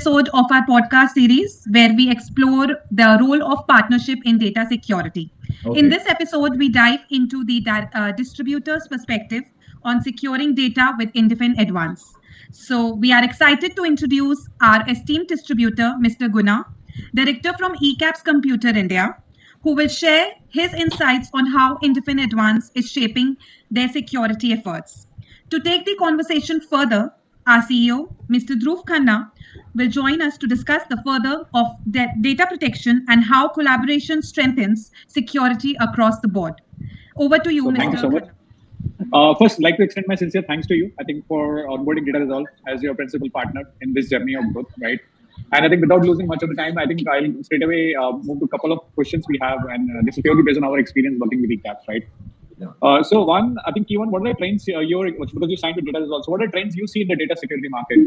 episode of our podcast series where we explore the role of partnership in data security. In this episode, we dive into the distributor's perspective on securing data with inDefend Advance. So, we are excited to introduce our esteemed distributor, Mr. Gunna, director from eCAPS Computer India, who will share his insights on how inDefend Advance is shaping their security efforts. To take the conversation further, our CEO, Mr. Dhruv Khanna, will join us to discuss the further of data protection and how collaboration strengthens security across the board. Over to you, Mr. Thank you so much. First, I'd like to extend my sincere thanks to you, I think, for onboarding Data Resolve as your principal partner in this journey of growth, right? And I think without losing much of the time, I think I'll straight away move to a couple of questions we have, and this is purely based on our experience working with eCAPS, right? Yeah. So one, I think, Kevin, what are the trends because you signed with Data Resolve, so what are the trends you see in the data security market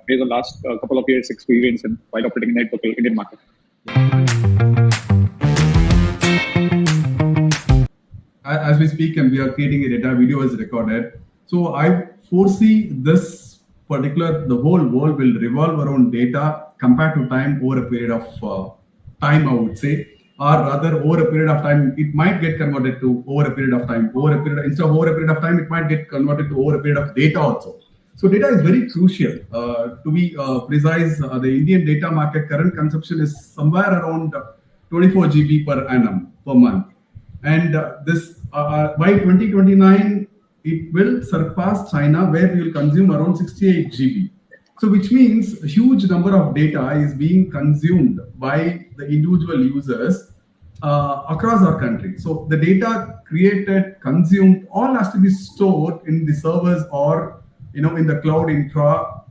based on last couple of years experience and while operating in the local Indian market? As we speak and we are creating a data, video is recorded. So I foresee the whole world will revolve around data compared to time over a period of time, I would say. Or rather, over a period of time, it might get converted to over a period of time. Instead of over a period of time, it might get converted to over a period of data also. So data is very crucial. To be precise, the Indian data market current consumption is somewhere around 24 GB per annum per month. And this by 2029, it will surpass China, where we will consume around 68 GB. So which means a huge number of data is being consumed by the individual users across our country. So the data created, consumed, all has to be stored in the servers or in the cloud infra,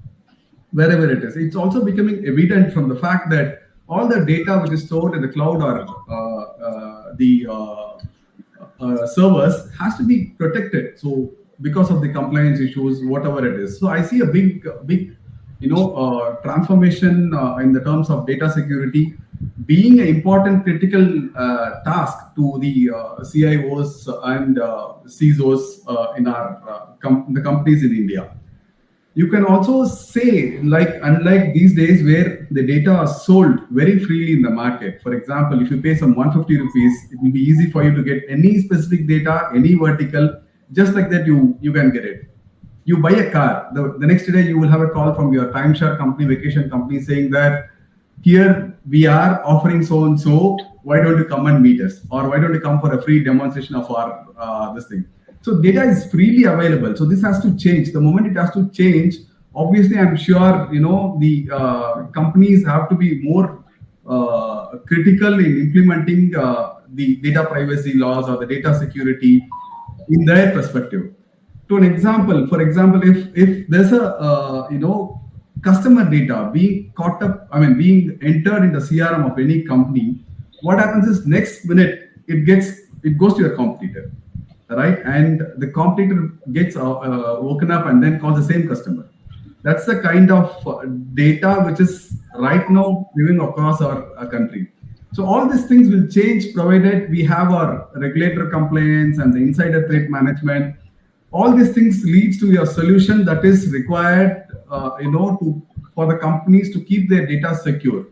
wherever it is. It's also becoming evident from the fact that all the data which is stored in the cloud or the servers has to be protected. So because of the compliance issues, whatever it is. So I see a big transformation in the terms of data security being an important critical task to the CIOs and CISOs in the companies in India. You can also say, unlike these days where the data are sold very freely in the market. For example, if you pay some 150 rupees, it will be easy for you to get any specific data, any vertical, just like that you can get it. You buy a car, the next day you will have a call from your timeshare company, vacation company saying that here we are offering so-and-so, why don't you come and meet us? Or why don't you come for a free demonstration of our this thing? So data is freely available. So this has to change. The moment it has to change, obviously I'm sure, the companies have to be more critical in implementing the data privacy laws or the data security in their perspective. For example, if there's a customer data being being entered in the CRM of any company, what happens is next minute it goes to your competitor, right? And the competitor gets woken up and then calls the same customer. That's the kind of data which is right now moving across our country. So all these things will change provided we have our regulator compliance and the insider threat management. All these things leads to a solution that is required, for the companies to keep their data secure,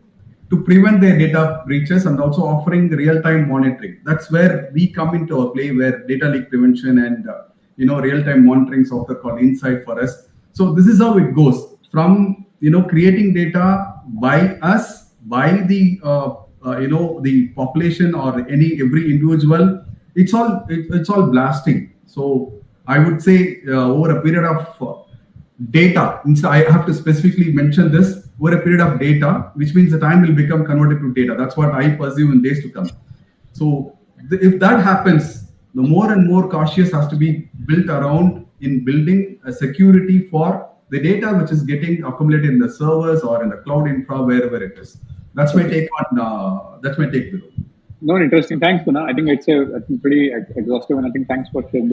to prevent their data breaches, and also offering real-time monitoring. That's where we come into a play, where data leak prevention and real-time monitoring software called Insight for us. So this is how it goes from creating data by us, by the the population or every individual. It's all blasting. So I would say over a period of data, I have to specifically mention this, over a period of data, which means the time will become converted to data. That's what I pursue in days to come. So if that happens, the more and more cautious has to be built around in building a security for the data which is getting accumulated in the servers or in the cloud infra, wherever it is. That's my take on that's my take, Bill. No, interesting. Thanks, Gunna. I think it's a pretty exhaustive, and I think thanks for sharing.